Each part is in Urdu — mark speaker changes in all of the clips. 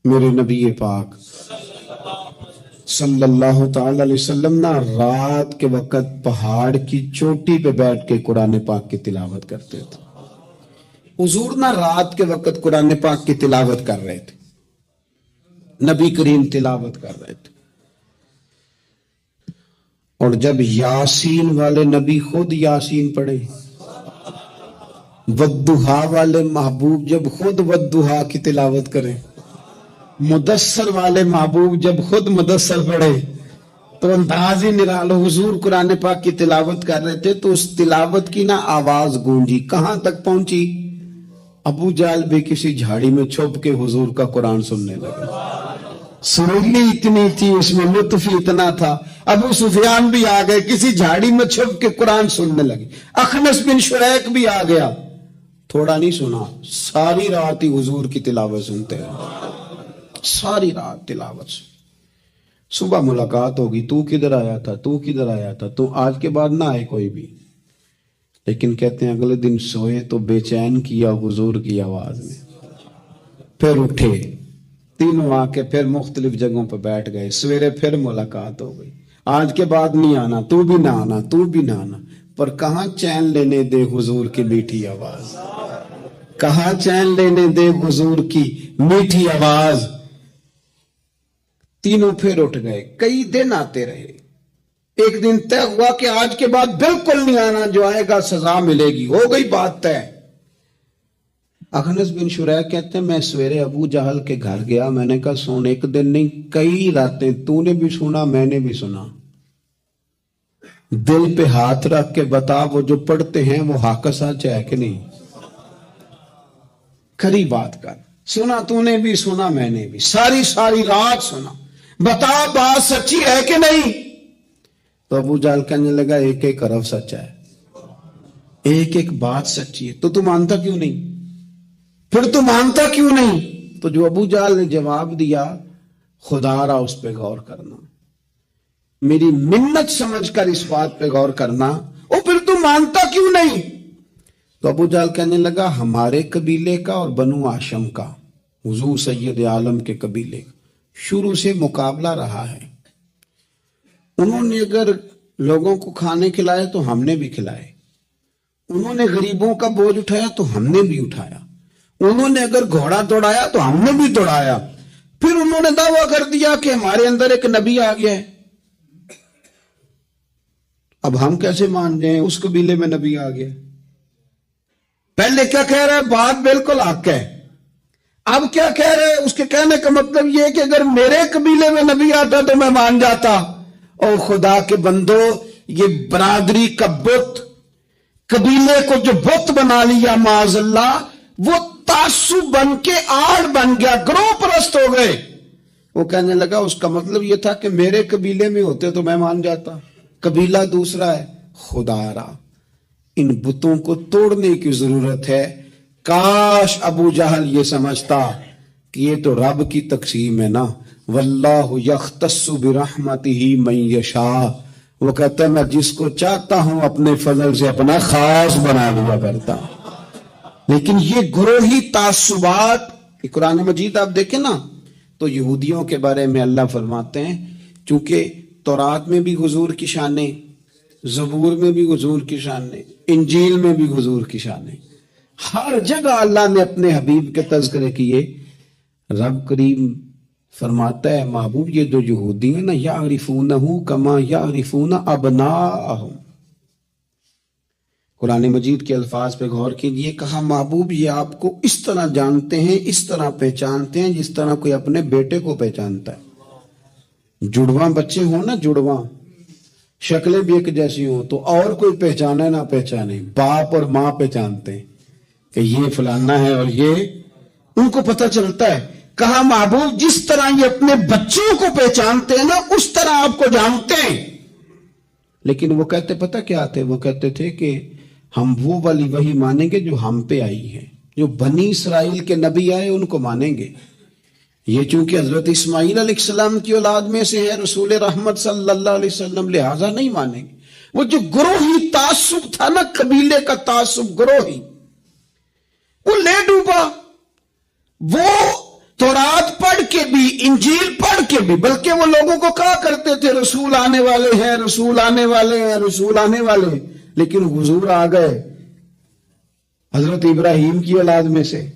Speaker 1: میرے نبی پاک صلی اللہ تعالی علیہ وسلم نا رات کے وقت پہاڑ کی چوٹی پہ بیٹھ کے قرآن پاک کی تلاوت کرتے تھے. حضور نا رات کے وقت قرآن پاک کی تلاوت کر رہے تھے. نبی کریم تلاوت کر رہے تھے. اور جب یاسین والے نبی خود یاسین پڑھے، والضحیٰ والے محبوب جب خود والضحیٰ کی تلاوت کریں، مدثر والے محبوب جب خود مدثر پڑھے، تو انداز ہی نرالا. حضور قرآن پاک کی تلاوت کر رہے تھے تو اس تلاوت کی نا آواز گونجی. کہاں تک پہنچی؟ ابو جہل بھی کسی جھاڑی میں چھپ کے حضور کا قرآن سننے لگے. سریلی اتنی تھی، اس میں لطف اتنا تھا. ابو سفیان بھی آ گئے، کسی جھاڑی میں چھپ کے قرآن سننے لگے. اخنس بن شریک بھی آ گیا. تھوڑا نہیں سنا، ساری رات ہی حضور کی تلاوت سنتے رہے. ساری رات تلاوت. صبح ملاقات ہوگی، تو کدھر آیا تھا، تو کدھر آیا تھا، تو آج کے بعد نہ آئے کوئی بھی. لیکن کہتے ہیں اگلے دن سوئے تو بے چین کیا حضور کی آواز نے. پھر اٹھے، تینوں آ کے پھر مختلف جگہوں پہ بیٹھ گئے. سویرے پھر ملاقات ہو گئی. آج کے بعد نہیں آنا، تو بھی نہ آنا، تو بھی نہ آنا. پر کہاں چین لینے دے حضور کی میٹھی آواز، کہاں چین لینے دے حضور کی میٹھی آواز. تینوں پھر اٹھ گئے. کئی دن آتے رہے. ایک دن طے ہوا کہ آج کے بعد بالکل نہیں آنا، جو آئے گا سزا ملے گی. ہو گئی بات طے. اخنس بن شریک کہتے ہیں میں سویرے ابو جہل کے گھر گیا. میں نے کہا سن، ایک دن نہیں کئی راتیں تو نے بھی سنا، میں نے بھی سنا. دل پہ ہاتھ رکھ کے بتا، وہ جو پڑھتے ہیں وہ حق سچ ہے کہ نہیں؟ کھری بات کر. سنا تو نے بھی، سنا میں نے بھی، ساری رات سنا. بتا بات سچی ہے کہ نہیں؟ تو ابو جہل کہنے لگا ایک ایک حرف سچا ہے، ایک ایک بات سچی ہے. تو تم مانتا کیوں نہیں؟ پھر تو مانتا کیوں نہیں؟ تو جو ابو جہل نے جواب دیا، خدا را اس پہ غور کرنا، میری منت سمجھ کر اس بات پہ غور کرنا. اور پھر تو مانتا کیوں نہیں؟ تو ابو جہل کہنے لگا ہمارے قبیلے کا اور بنو ہاشم کا، حضور سید عالم کے قبیلے کا شروع سے مقابلہ رہا ہے. انہوں نے اگر لوگوں کو کھانے کھلائے تو ہم نے بھی کھلائے. انہوں نے غریبوں کا بوجھ اٹھایا تو ہم نے بھی اٹھایا. انہوں نے اگر گھوڑا دوڑایا تو ہم نے بھی دوڑایا. پھر انہوں نے دعویٰ کر دیا کہ ہمارے اندر ایک نبی آ گیا ہے. اب ہم کیسے مان جائیں اس قبیلے میں نبی آ گیا؟ پہلے کیا کہہ رہے ہیں؟ بات بالکل حق ہے. اب کیا کہہ رہے ہیں؟ اس کے کہنے کا مطلب یہ کہ اگر میرے قبیلے میں نبی آتا تو میں مان جاتا. اور خدا کے بندو، یہ برادری کا بت، قبیلے کو جو بت بنا لیا معاذ اللہ، وہ تعصب بن کے آڑ بن گیا، گروہ پرست ہو گئے. وہ کہنے لگا اس کا مطلب یہ تھا کہ میرے قبیلے میں ہوتے تو میں مان جاتا. قبیلہ دوسرا ہے. خدا را ان بتوں کو توڑنے کی ضرورت ہے. کاش ابو جہل یہ سمجھتا کہ یہ تو رب کی تقسیم ہے نا، واللہ یختص برحمتہ من یشاء. وہ کہتا ہے میں جس کو چاہتا ہوں اپنے فضل سے اپنا خاص بنا لیا کرتا. لیکن یہ گروہی تعصبات، قرآن مجید آپ دیکھیں نا تو یہودیوں کے بارے میں اللہ فرماتے ہیں چونکہ تورات میں بھی حضور کی شانیں، زبور میں بھی حضور کی شانیں، انجیل میں بھی حضور کی شانیں، ہر جگہ اللہ نے اپنے حبیب کے تذکرے کیے. رب کریم فرماتا ہے محبوب یہ جو یہودی ہیں نا، یعرفونہ کما یعرفون ابناءہم. قرآن مجید کے الفاظ پہ غور کیجئے. کہا محبوب یہ آپ کو اس طرح جانتے ہیں، اس طرح پہچانتے ہیں جس طرح کوئی اپنے بیٹے کو پہچانتا ہے. جڑواں بچے ہوں نا، جڑواں شکلیں بھی ایک جیسی ہوں تو اور کوئی پہچانے نہ پہچانے، باپ اور ماں پہچانتے ہیں کہ یہ فلانا ہے، اور یہ ان کو پتہ چلتا ہے. کہا محبوب جس طرح یہ اپنے بچوں کو پہچانتے ہیں نا، اس طرح آپ کو جانتے ہیں. لیکن وہ کہتے پتہ کیا تھے؟ وہ کہتے تھے کہ ہم وہ والی وحی مانیں گے جو ہم پہ آئی ہے، جو بنی اسرائیل کے نبی آئے ان کو مانیں گے. یہ چونکہ حضرت اسماعیل علیہ السلام کی اولاد میں سے ہے رسول رحمت صلی اللہ علیہ وسلم، لہٰذا نہیں مانیں گے. وہ جو گروہی تعصب تھا نا، قبیلے کا تعصب گروہی، وہ لے ڈوبا. وہ تورات پڑھ کے بھی انجیل پڑھ کے بھی، بلکہ وہ لوگوں کو کہا کرتے تھے رسول آنے والے ہیں، رسول آنے والے ہیں، رسول آنے والے ہیں، لیکن حضور آ گئے حضرت ابراہیم کی اولاد میں سے،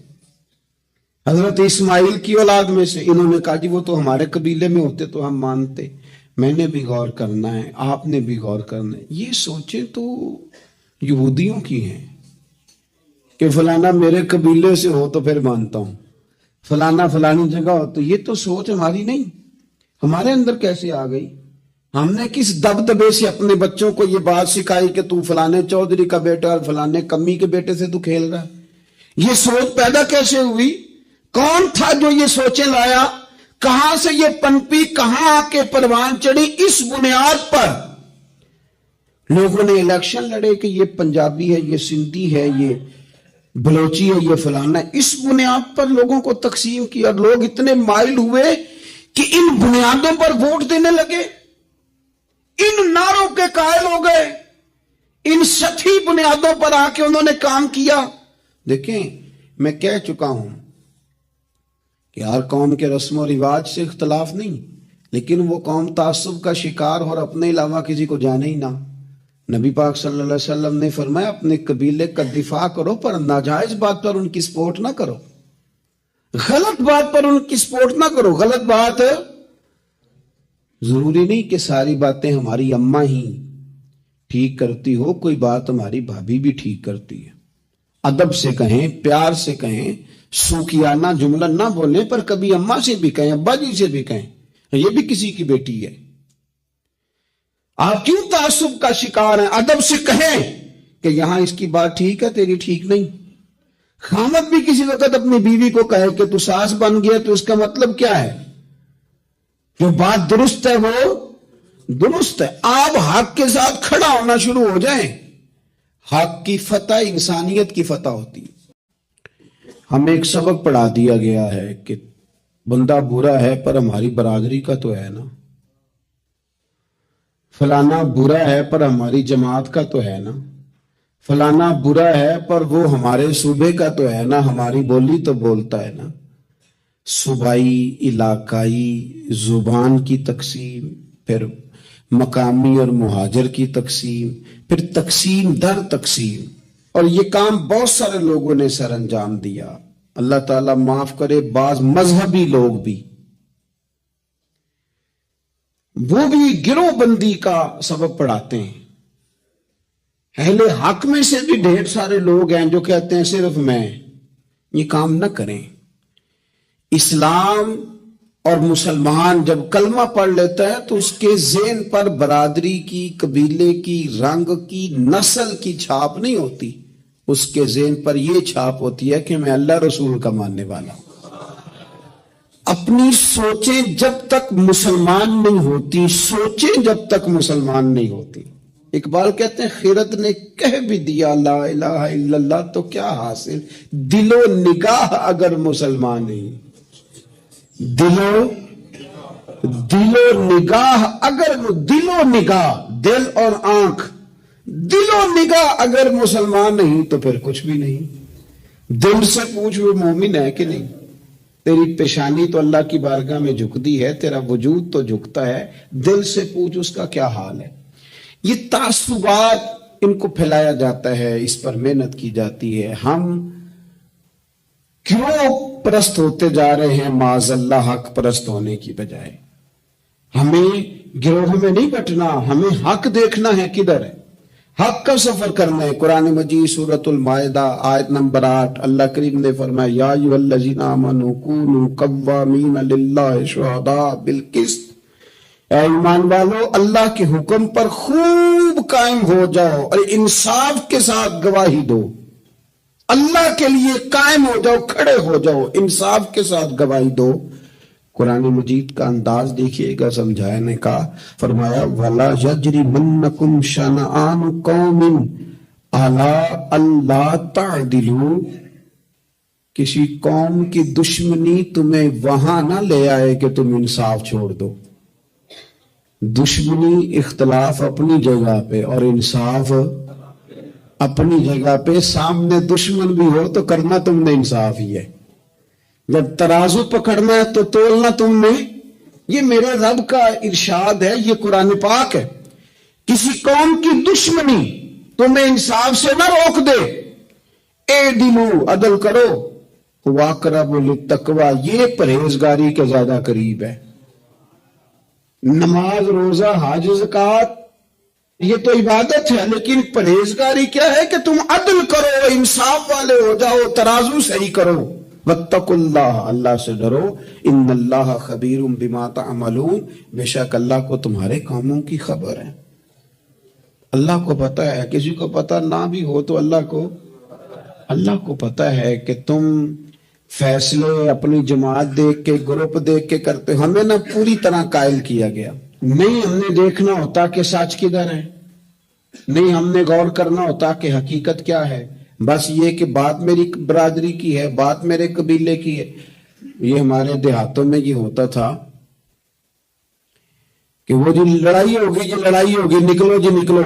Speaker 1: حضرت اسماعیل کی اولاد میں سے۔ انہوں نے کہا جی وہ تو ہمارے قبیلے میں ہوتے تو ہم مانتے۔ میں نے بھی غور کرنا ہے، آپ نے بھی غور کرنا ہے۔ یہ سوچیں تو یہودیوں کی ہیں کہ فلانا میرے قبیلے سے ہو تو پھر مانتا ہوں، فلانا فلانی جگہ ہو تو۔ یہ تو سوچ ہماری نہیں، ہمارے اندر کیسے آ گئی؟ ہم نے کس دبدبے سے اپنے بچوں کو یہ بات سکھائی کہ تو فلانے چودھری کا بیٹا اور فلانے کمی کے بیٹے سے تو کھیل رہا ہے؟ یہ سوچ پیدا کیسے ہوئی؟ کون تھا جو یہ سوچیں لایا؟ کہاں سے یہ پنپی، کہاں آ کے پروان چڑھی؟ اس بنیاد پر لوگوں نے الیکشن لڑے کہ یہ پنجابی ہے، یہ سندھی ہے، یہ بلوچی ہے، یہ فلانا ہے۔ اس بنیاد پر لوگوں کو تقسیم کیا، اور لوگ اتنے مائل ہوئے کہ ان بنیادوں پر ووٹ دینے لگے، ان نعروں کے قائل ہو گئے، ان سطحی بنیادوں پر آ کے انہوں نے کام کیا۔ دیکھیں میں کہہ چکا ہوں کہ ہر قوم کے رسم و رواج سے اختلاف نہیں، لیکن وہ قوم تعصب کا شکار اور اپنے علاوہ کسی کو جانے ہی نہ۔ نبی پاک صلی اللہ علیہ وسلم نے فرمایا اپنے قبیلے کا دفاع کرو، پر ناجائز بات پر ان کی سپورٹ نہ کرو، غلط بات پر ان کی سپورٹ نہ کرو۔ غلط بات ضروری نہیں کہ ساری باتیں ہماری اماں ہی ٹھیک کرتی ہو، کوئی بات ہماری بھابھی بھی ٹھیک کرتی ہے۔ ادب سے کہیں، پیار سے کہیں، سوکیانہ جملہ نہ بولیں، پر کبھی اماں سے بھی کہیں، ابا جی سے بھی کہیں، یہ بھی کسی کی بیٹی ہے۔ آپ کیوں تعصب کا شکار ہیں؟ ادب سے کہیں کہ یہاں اس کی بات ٹھیک ہے، تیری ٹھیک نہیں۔ خامد بھی کسی وقت اپنی بیوی کو کہے کہ تو ساس بن گیا، تو اس کا مطلب کیا ہے؟ جو بات درست ہے وہ درست ہے۔ آپ حق کے ساتھ کھڑا ہونا شروع ہو جائیں، حق کی فتح انسانیت کی فتح ہوتی ہے۔ ہمیں ایک سبق پڑھا دیا گیا ہے کہ بندہ برا ہے پر ہماری برادری کا تو ہے نا، فلانا برا ہے پر ہماری جماعت کا تو ہے نا، فلانا برا ہے پر وہ ہمارے صوبے کا تو ہے نا، ہماری بولی تو بولتا ہے نا۔ صوبائی، علاقائی، زبان کی تقسیم، پھر مقامی اور مہاجر کی تقسیم، پھر تقسیم در تقسیم، اور یہ کام بہت سارے لوگوں نے سر انجام دیا۔ اللہ تعالیٰ معاف کرے، بعض مذہبی لوگ بھی، وہ بھی گروہ بندی کا سبق پڑھاتے ہیں۔ اہل حق میں سے بھی ڈھیر سارے لوگ ہیں جو کہتے ہیں صرف میں، یہ کام نہ کریں۔ اسلام اور مسلمان جب کلمہ پڑھ لیتا ہے تو اس کے ذہن پر برادری کی، قبیلے کی، رنگ کی، نسل کی چھاپ نہیں ہوتی، اس کے ذہن پر یہ چھاپ ہوتی ہے کہ میں اللہ رسول کا ماننے والا ہوں۔ اپنی سوچیں جب تک مسلمان نہیں ہوتی، سوچیں جب تک مسلمان نہیں ہوتی۔ اقبال کہتے ہیں خیرت نے کہہ بھی دیا لا الہ الا اللہ تو کیا حاصل، دل و نگاہ اگر مسلمان نہیں، دل و نگاہ اگر، دل و نگاہ، دل اور آنکھ، دل و نگاہ اگر مسلمان نہیں تو پھر کچھ بھی نہیں۔ دل سے پوچھ وہ مومن ہے کہ نہیں، تیری پیشانی تو اللہ کی بارگاہ میں جھکتی ہے، تیرا وجود تو جھکتا ہے، دل سے پوچھ اس کا کیا حال ہے۔ یہ تعصبات ان کو پھیلایا جاتا ہے، اس پر محنت کی جاتی ہے۔ ہم کیوں پرست ہوتے جا رہے ہیں معاذ اللہ حق پرست ہونے کی بجائے؟ ہمیں گروہ میں نہیں بٹنا، ہمیں حق دیکھنا ہے کدھر ہے، حق کا سفر کرنا ہے۔ قرآن مجید سورۃ المائدہ آیت نمبر 8 اللہ کریم نے فرمایا یا ایھا الذین آمنوا کونوا قوامین للہ شہداء بالقسط، اے ایمان والو اللہ کے حکم پر خوب قائم ہو جاؤ اور انصاف کے ساتھ گواہی دو۔ اللہ کے لیے قائم ہو جاؤ، کھڑے ہو جاؤ، انصاف کے ساتھ گواہی دو۔ قرآن مجید کا انداز دیکھیے گا، سمجھانے کا فرمایا وَلَا يَجْرِمَنَّكُمْ شَنَآنُ قَوْمٍ عَلَىٰ أَلَّا تَعْدِلُوا، کسی قوم کی دشمنی تمہیں وہاں نہ لے آئے کہ تم انصاف چھوڑ دو۔ دشمنی اختلاف اپنی جگہ پہ اور انصاف اپنی جگہ پہ، سامنے دشمن بھی ہو تو کرنا تم نے انصاف ہی ہے۔ جب ترازو پکڑنا ہے تو تولنا تم نے. یہ میرے رب کا ارشاد ہے, یہ قرآن پاک ہے. کسی قوم کی دشمنی تمہیں انصاف سے نہ روک دے. اعدلوا, عدل کرو. واقربوا للتقوی, یہ پرہیزگاری کے زیادہ قریب ہے. نماز, روزہ, حج, زکوٰۃ یہ تو عبادت ہے, لیکن پرہیزگاری کیا ہے کہ تم عدل کرو, انصاف والے ہو جاؤ, ترازو صحیح کرو. واتقوا اللہ, اللہ سے ڈرو. ان اللہ خبیر بما تعملون, بے شک اللہ کو تمہارے کاموں کی خبر ہے. اللہ کو پتہ ہے, کسی کو پتہ نہ بھی ہو تو اللہ کو پتہ ہے کہ تم فیصلے اپنی جماعت دیکھ کے, گروپ دیکھ کے کرتے. ہمیں نہ پوری طرح قائل کیا گیا, نہیں ہم نے دیکھنا ہوتا کہ سچ کدھر ہے, نہیں ہم نے غور کرنا ہوتا کہ حقیقت کیا ہے. بس یہ کہ بات میری برادری کی ہے, بات میرے قبیلے کی ہے. یہ ہمارے دیہاتوں میں یہ ہوتا تھا کہ وہ جو لڑائی ہوگی, نکلو جی نکلو.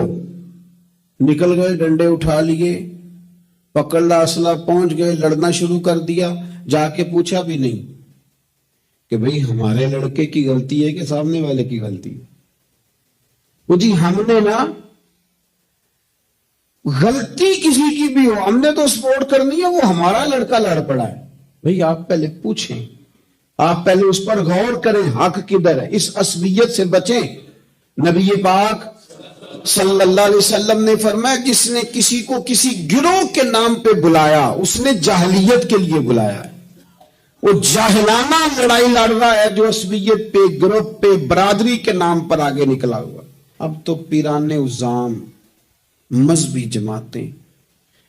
Speaker 1: نکل گئے, ڈنڈے اٹھا لیے, پکڑ لا اسلحہ, پہنچ گئے, لڑنا شروع کر دیا. جا کے پوچھا بھی نہیں کہ بھئی ہمارے لڑکے کی غلطی ہے کہ سامنے والے کی غلطی ہے. وہ جی ہم نے نا غلطی کسی کی بھی ہو, ہم نے تو سپورٹ کرنی ہے, وہ ہمارا لڑکا لڑ پڑا ہے. بھئی آپ پہلے پوچھیں, آپ پہلے اس پر غور کریں حق کدھر ہے. اس عصبیت سے بچیں. نبی پاک صلی اللہ علیہ وسلم نے فرمایا جس نے کسی کو کسی گروہ کے نام پہ بلایا اس نے جاہلیت کے لیے بلایا ہے. وہ جاہلانہ لڑائی لڑ رہا ہے جو عصبیت پہ, گروپ پہ, برادری کے نام پر آگے نکلا ہوا. اب تو پیران عظام, مذہبی جماعتیں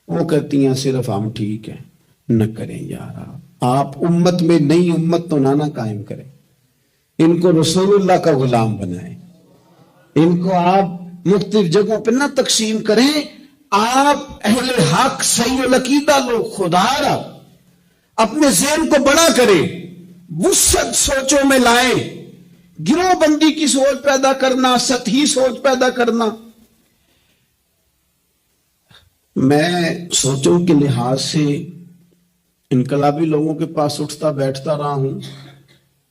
Speaker 1: وہ کہتی ہیں صرف ہم ٹھیک ہیں. نہ کریں یار, آپ امت میں نئی امت تو نہ قائم کریں. ان کو رسول اللہ کا غلام بنائیں, ان کو آپ مختلف جگہوں پہ نہ تقسیم کریں. آپ اہل حق صحیح العقیدہ لوگ, خدا را اپنے ذہن کو بڑا کریں, وسعت سوچوں میں لائیں. گروہ بندی کی سوچ پیدا کرنا, سطحی سوچ پیدا کرنا. میں سوچوں کے لحاظ سے انقلابی لوگوں کے پاس اٹھتا بیٹھتا رہا ہوں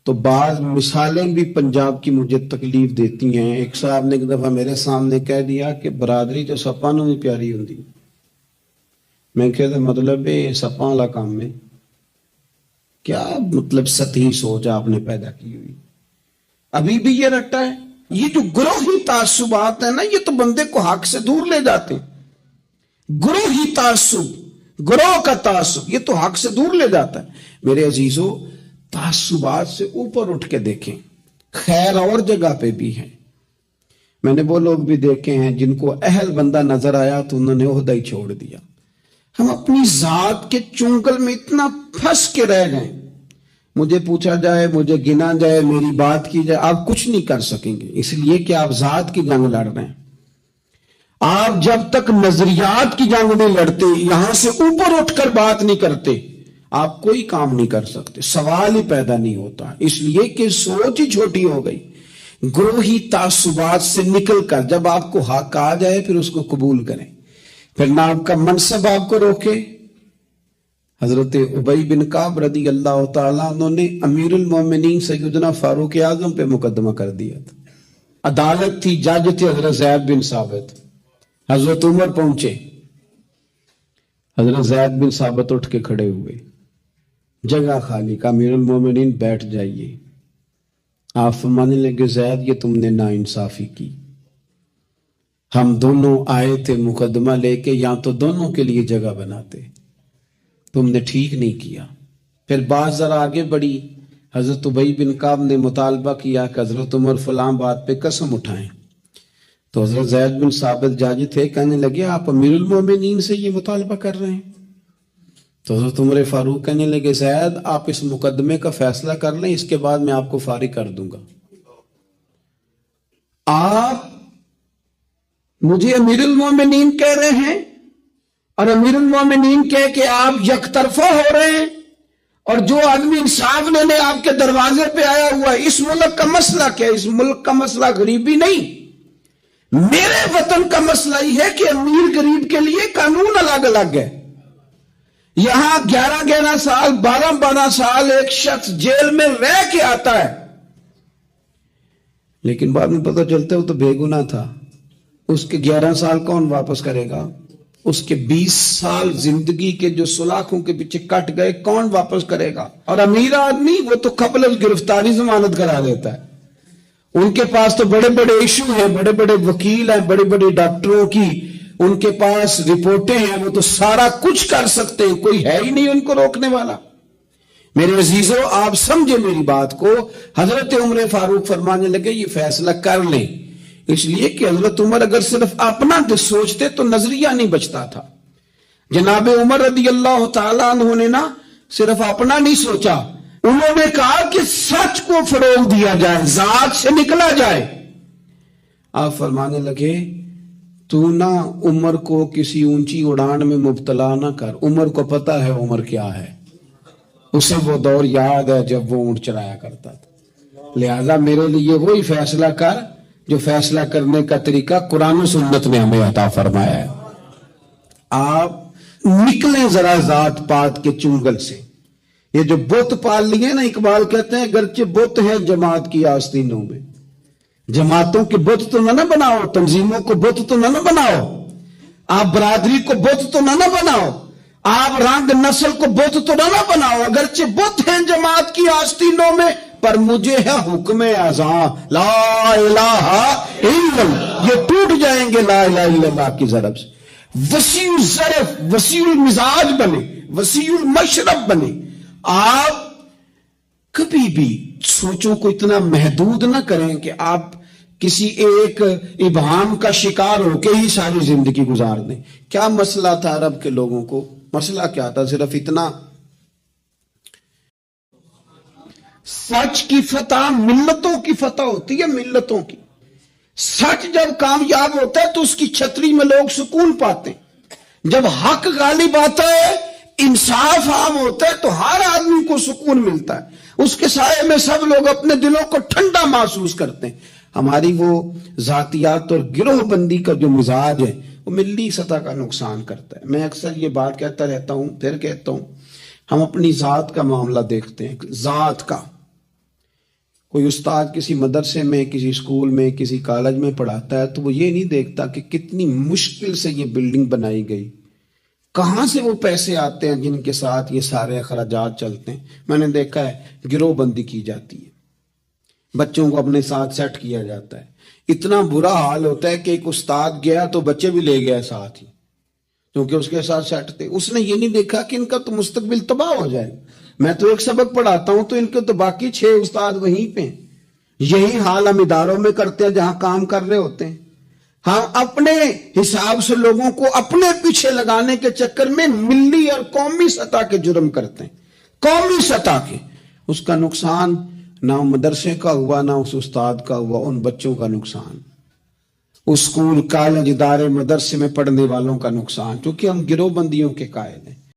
Speaker 1: تو بعض مثالیں بھی پنجاب کی مجھے تکلیف دیتی ہیں. ایک صاحب نے ایک دفعہ میرے سامنے کہہ دیا کہ برادری تو سپاں نوں بھی پیاری ہوندی. میں کہتا مطلب ہے سپاں والا کام ہے کیا, مطلب سطحی سوچ آپ نے پیدا کی ہوئی. ابھی بھی یہ رٹا ہے. یہ جو گروہی تعصبات ہیں نا, یہ تو بندے کو حق سے دور لے جاتے ہیں. گروہی تعصب, گروہ کا تعصب, یہ تو حق سے دور لے جاتا ہے. میرے عزیزو, تعصبات سے اوپر اٹھ کے دیکھیں. خیر اور جگہ پہ بھی ہیں. میں نے وہ لوگ بھی دیکھے ہیں جن کو اہل بندہ نظر آیا تو انہوں نے عہدہ ہی چھوڑ دیا. ہم اپنی ذات کے چنگل میں اتنا پھنس کے رہ گئے. مجھے پوچھا جائے, مجھے گنا جائے, میری بات کی جائے, آپ کچھ نہیں کر سکیں گے, اس لیے کہ آپ ذات کی جنگ لڑ رہے ہیں. آپ جب تک نظریات کی جنگ نہیں لڑتے, یہاں سے اوپر اٹھ کر بات نہیں کرتے, آپ کوئی کام نہیں کر سکتے. سوال ہی پیدا نہیں ہوتا, اس لیے کہ سوچ ہی چھوٹی ہو گئی. گروہی تعصبات سے نکل کر جب آپ کو حق آ جائے پھر اس کو قبول کریں. پھر نہ آپ کا منصب آپ کو روکے. حضرت ابی بن کعب رضی اللہ تعالیٰ انہوں نے امیر المومنین سیدنا فاروق اعظم پہ مقدمہ کر دیا تھا. عدالت تھی, جج تھے حضرت زید بن ثابت. حضرت عمر پہنچے, حضرت زید بن ثابت اٹھ کے کھڑے ہوئے, جگہ خالی کا, امیر المومنین بیٹھ جائیے. آپ فرمانے لگے زید یہ تم نے ناانصافی کی, ہم دونوں آئے تھے مقدمہ لے کے, یا تو دونوں کے لیے جگہ بناتے, تم نے ٹھیک نہیں کیا. پھر بات ذرا آگے بڑھی. حضرت ابی بن کعب نے مطالبہ کیا کہ حضرت عمر فلاں بات پہ قسم اٹھائیں. تو حضرت زید بن ثابت جاج تھے, کہنے لگے آپ امیر المومنین سے یہ مطالبہ کر رہے ہیں. تو حضرت عمر فاروق کہنے لگے زید آپ اس مقدمے کا فیصلہ کر لیں, اس کے بعد میں آپ کو فارغ کر دوں گا. آپ مجھے امیر المومنین کہہ رہے ہیں, اور امیر المومنین کہہ کہ آپ یک طرفہ ہو رہے ہیں, اور جو آدمی انصاف لینے آپ کے دروازے پہ آیا ہوا ہے. اس ملک کا مسئلہ کیا ہے؟ اس ملک کا مسئلہ غریبی نہیں, میرے وطن کا مسئلہ یہ ہے کہ امیر غریب کے لیے قانون الگ الگ ہے. یہاں 11 سال 12 سال ایک شخص جیل میں رہ کے آتا ہے، لیکن بعد میں پتہ چلتا ہے وہ تو بے گناہ تھا. اس کے 11 سال کون واپس کرے گا؟ اس کے 20 سال زندگی کے جو سلاخوں کے پیچھے کٹ گئے کون واپس کرے گا؟ اور امیر آدمی وہ تو قبل از گرفتاری ضمانت کرا دیتا ہے. ان کے پاس تو بڑے بڑے ایشو ہیں، بڑے بڑے وکیل ہیں، بڑے بڑے ڈاکٹروں کی ان کے پاس رپورٹیں ہیں، وہ تو سارا کچھ کر سکتے ہیں، کوئی ہے ہی نہیں ان کو روکنے والا. میرے عزیزوں، آپ سمجھے میری بات کو. حضرت عمر فاروق فرمانے لگے یہ فیصلہ کر لیں، اس لیے کہ حضرت عمر اگر صرف اپنا سوچتے تو نظریہ نہیں بچتا تھا. جناب عمر رضی اللہ تعالیٰ عنہ نے نا صرف اپنا نہیں سوچا، انہوں نے کہا کہ سچ کو فروغ دیا جائے، ذات سے نکلا جائے. آپ فرمانے لگے تو نہ عمر کو کسی اونچی اڑان میں مبتلا نہ کر. عمر کو پتا ہے عمر کیا ہے، اسے وہ دور یاد ہے جب وہ اونٹ چرایا کرتا تھا. لہذا میرے لیے وہی فیصلہ کر جو فیصلہ کرنے کا طریقہ قرآن و سنت نے ہمیں عطا فرمایا ہے. آپ نکلیں ذرا ذات پات کے چنگل سے. یہ جو بت پال لیے نا، اقبال کہتے ہیں اگرچہ بت ہے جماعت کی آستینوں میں، جماعتوں کے بت تو نہ بناؤ، تنظیموں کو بت تو نہ بناؤ، آپ برادری کو بت تو نہ بناؤ، آپ رنگ نسل کو بت تو نہ بناؤ. اگرچہ بت ہیں جماعت کی آستینوں میں، پر مجھے ہے حکم اذاں لا الہ الا اللہ. یہ ٹوٹ جائیں گے لا الہ الا اللہ کی ضرب سے. وسیع الظرف، وسیع المزاج بنے، وسیع المشرب بنے. آپ کبھی بھی سوچوں کو اتنا محدود نہ کریں کہ آپ کسی ایک ابہام کا شکار ہو کے ہی ساری زندگی گزار دیں. کیا مسئلہ تھا عرب کے لوگوں کو؟ مسئلہ کیا تھا؟ صرف اتنا، سچ کی فتح ملتوں کی فتح ہوتی ہے، ملتوں کی. سچ جب کامیاب ہوتا ہے تو اس کی چھتری میں لوگ سکون پاتے ہیں. جب حق غالب آتا ہے، انصاف عام ہوتا ہے تو ہر آدمی کو سکون ملتا ہے. اس کے سائے میں سب لوگ اپنے دلوں کو ٹھنڈا محسوس کرتے ہیں. ہماری وہ ذاتیات اور گروہ بندی کا جو مزاج ہے وہ ملی سطح کا نقصان کرتا ہے. میں اکثر یہ بات کہتا رہتا ہوں، پھر کہتا ہوں، ہم اپنی ذات کا معاملہ دیکھتے ہیں. ذات کا کوئی استاد کسی مدرسے میں، کسی اسکول میں، کسی کالج میں پڑھاتا ہے تو وہ یہ نہیں دیکھتا کہ کتنی مشکل سے یہ بلڈنگ بنائی گئی، کہاں سے وہ پیسے آتے ہیں جن کے ساتھ یہ سارے اخراجات چلتے ہیں. میں نے دیکھا ہے گروہ بندی کی جاتی ہے، بچوں کو اپنے ساتھ سیٹ کیا جاتا ہے. اتنا برا حال ہوتا ہے کہ ایک استاد گیا تو بچے بھی لے گیا ساتھ ہی، کیونکہ اس کے ساتھ سیٹ تھے. اس نے یہ نہیں دیکھا کہ ان کا تو مستقبل تباہ ہو جائے. میں تو ایک سبق پڑھاتا ہوں تو ان کے تو باقی 6 استاد وہیں پہ ہیں. یہی حال ہم اداروں میں کرتے ہیں جہاں کام کر رہے ہوتے ہیں. ہم اپنے حساب سے لوگوں کو اپنے پیچھے لگانے کے چکر میں ملی اور قومی سطح کے جرم کرتے ہیں. قومی سطح کے، اس کا نقصان نہ مدرسے کا ہوا، نہ اس استاد کا ہوا، ان بچوں کا نقصان، اسکول کالج ادارے مدرسے میں پڑھنے والوں کا نقصان، کیونکہ ہم گروہ بندیوں کے قائل ہیں.